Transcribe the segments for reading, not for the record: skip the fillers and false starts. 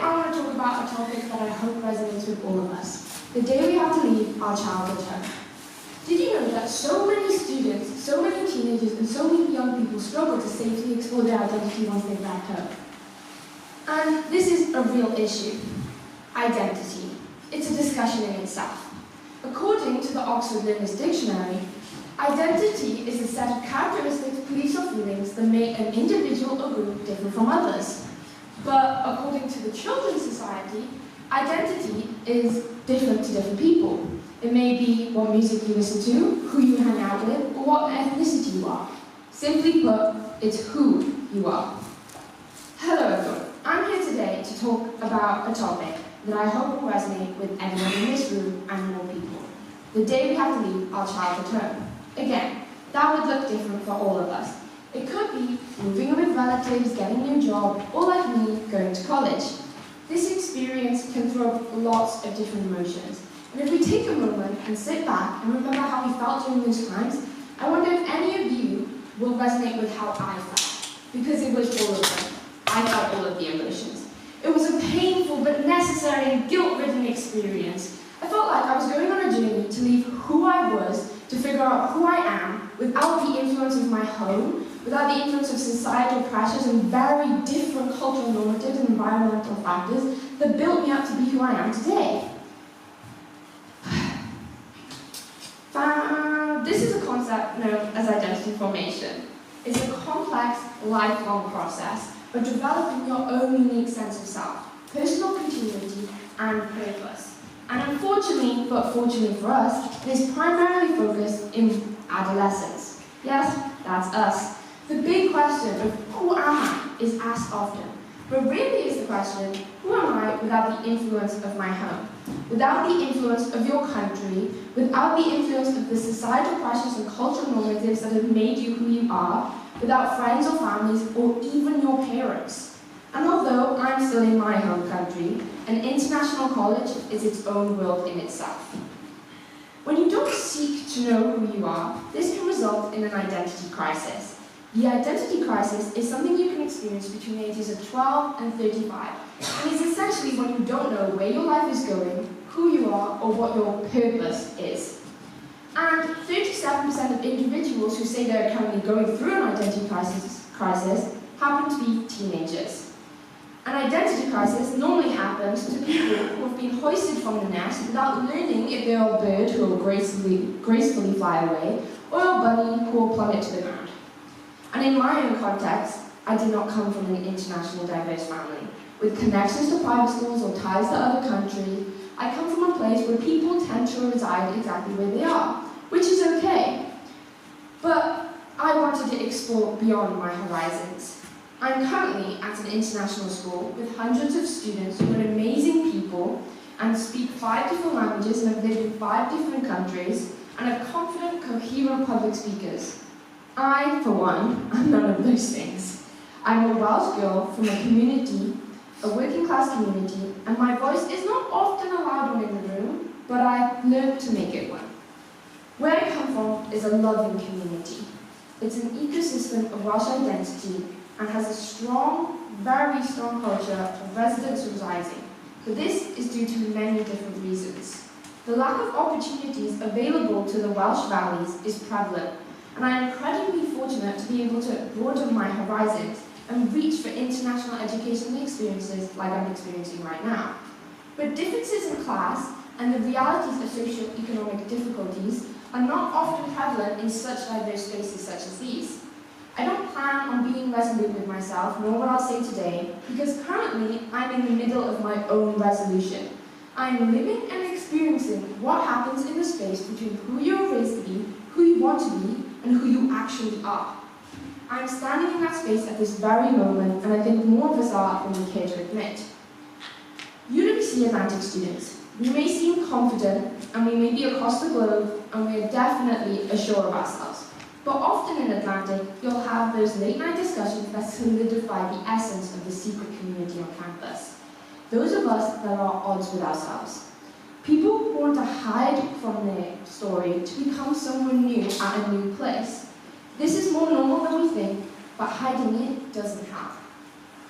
I want to talk about a topic that I hope resonates with all of us: the day we have to leave our childhood home. Did you know that so many students, so many teenagers, and so many young people struggle to safely explore their identity once they're back home? And this is a real issue. Identity. It's a discussion in itself. According to the Oxford Learner's Dictionary, identity is a set of characteristics, beliefs, or feelings that make an individual or group different from others. But according to the Children's Society, identity is different to different people. It may be what music you listen to, who you hang out with, or what ethnicity you are. Simply put, it's who you are. Hello everyone, I'm here today to talk about a topic that I hope will resonate with everyone in this room and more people. The day we have to leave our childhood home. Again, that would look different for all of us. It could be moving in with relatives, getting a new job, or like me, going to college. This experience can throw up lots of different emotions. And if we take a moment and sit back and remember how we felt during those times, I wonder if any of you will resonate with how I felt. Because it was all of them. I felt all of the emotions. It was a painful but necessary and guilt-ridden experience. I felt like I was going on a journey to leave who I was, to figure out who I am, without the influence of my home, without the influence of societal pressures and very different cultural normatives and environmental factors that built me up to be who I am today. This is a concept known as identity formation. It's a complex, lifelong process of developing your own unique sense of self, personal continuity, and purpose. And unfortunately, but fortunately for us, it is primarily focused in adolescence. Yes, that's us. The big question of who am I is asked often, but really is the question, who am I without the influence of my home? Without the influence of your country, without the influence of the societal pressures and cultural normatives that have made you who you are, without friends or families, or even your parents. And although I'm still in my home country, an international college is its own world in itself. When you don't seek to know who you are, this can result in an identity crisis. The identity crisis is something you can experience between the ages of 12 and 35, and is essentially when you don't know where your life is going, who you are, or what your purpose is. And 37% of individuals who say they're currently going through an identity crisis happen to be teenagers. An identity crisis normally happens to people who have been hoisted from the nest without learning if they're a bird who will gracefully fly away, or a bunny who will plummet to the ground. And in my own context, I did not come from an international diverse family, with connections to private schools or ties to other countries. I come from a place where people tend to reside exactly where they are, which is okay. But I wanted to explore beyond my horizons. I'm currently at an international school with hundreds of students who are amazing people and speak 5 different languages and have lived in 5 different countries and are confident, coherent public speakers. I, for one, am none of those things. I'm a Welsh girl from a community, a working class community, and my voice is not often a loud one in the room, but I've learned to make it one. Where I come from is a loving community. It's an ecosystem of Welsh identity and has a strong, very strong culture of residents residing. But this is due to many different reasons. The lack of opportunities available to the Welsh valleys is prevalent, and I am incredibly fortunate to be able to broaden my horizons and reach for international educational experiences like I'm experiencing right now. But differences in class and the realities of socio-economic difficulties are not often prevalent in such diverse spaces such as these. I don't plan on being resolute with myself, nor what I'll say today, because currently I'm in the middle of my own resolution. I'm living and experiencing what happens in the space between who you're raised to be, who you want to be, and who you actually are. I'm standing in that space at this very moment, and I think more of us are than we care to admit. UWC Atlantic students, we may seem confident, and we may be across the globe, and we are definitely assured of ourselves. But often in Atlantic, you'll have those late-night discussions that solidify the essence of the secret community on campus. Those of us that are at odds with ourselves. People who want to hide from their story to become someone new at a new place. This is more normal than we think, but hiding it doesn't help.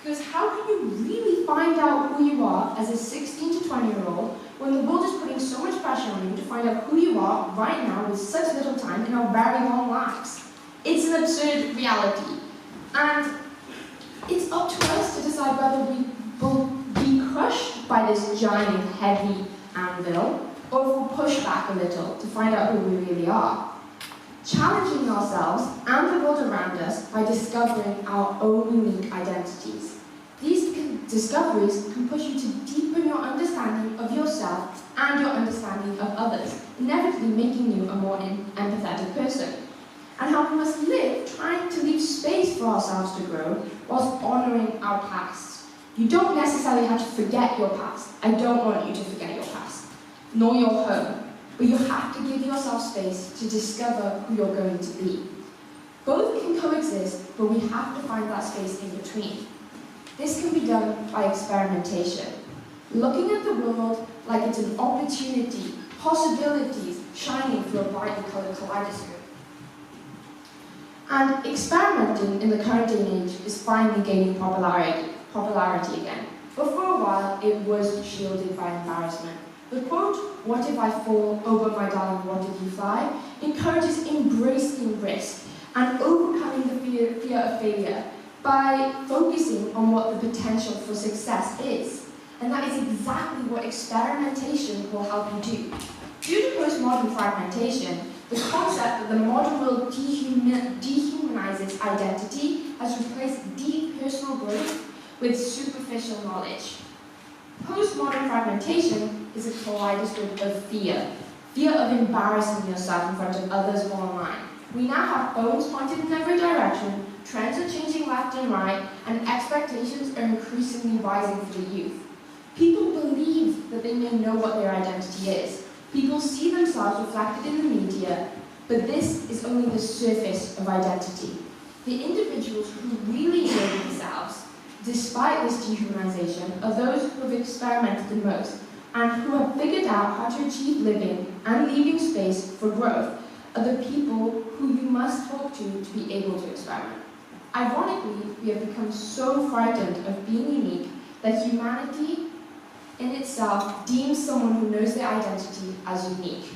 Because how can you really find out who you are as a 16 to 20-year-old when the world is putting so much pressure on you to find out who you are right now with such little time in our very long lives? It's an absurd reality. And it's up to us to decide whether we will be crushed by this giant, heavy anvil, or if we'll push back a little to find out who we really are. Challenging ourselves and the world around us by discovering our own unique identities. These discoveries can push you to deepen your understanding of yourself and your understanding of others, inevitably making you a more empathetic person. And how we must live trying to leave space for ourselves to grow whilst honouring our past. You don't necessarily have to forget your past. I don't want you to forget your past, nor your home. But you have to give yourself space to discover who you're going to be. Both can coexist, but we have to find that space in between. This can be done by experimentation, looking at the world like it's an opportunity, possibilities shining through a brightly coloured kaleidoscope. And experimenting in the current day and age is finally gaining popularity again. But for a while, it was shielded by embarrassment. The quote, "What if I fall? Oh, but my darling, what if you fly?" encourages embracing risk and overcoming the fear of failure by focusing on what the potential for success is. And that is exactly what experimentation will help you do. Due to postmodern fragmentation, the concept that the modern world dehumanizes identity has replaced deep personal growth with superficial knowledge. Postmodern fragmentation is a kaleidoscope of fear. Fear of embarrassing yourself in front of others or online. We now have phones pointed in every direction, trends are changing left and right, and expectations are increasingly rising for the youth. People believe that they may know what their identity is. People see themselves reflected in the media, but this is only the surface of identity. The individuals who really know themselves, despite this dehumanization, are those who have experimented the most and who have figured out how to achieve living and leaving space for growth, are the people who you must talk to be able to experiment. Ironically, we have become so frightened of being unique that humanity in itself deems someone who knows their identity as unique.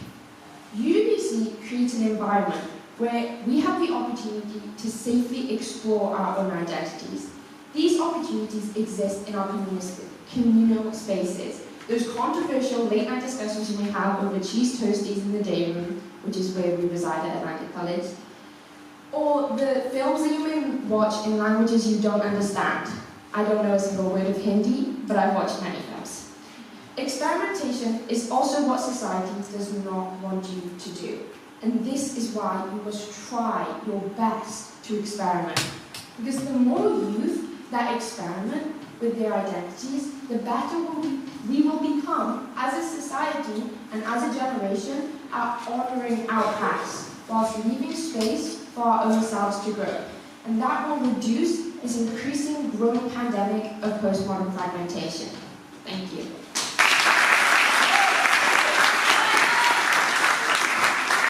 UWC creates an environment where we have the opportunity to safely explore our own identities. These opportunities exist in our communal spaces. Those controversial late-night discussions you may have over cheese toasties in the day room, which is where we reside at Atlantic College, or the films that you may watch in languages you don't understand. I don't know a single word of Hindi, but I've watched many films. Experimentation is also what society does not want you to do. And this is why you must try your best to experiment. Because the more youth that experiment with their identities, the better we will become as a society and as a generation at honouring our past, whilst leaving space for our own selves to grow. And that will reduce this increasing growing pandemic of postmodern fragmentation. Thank you.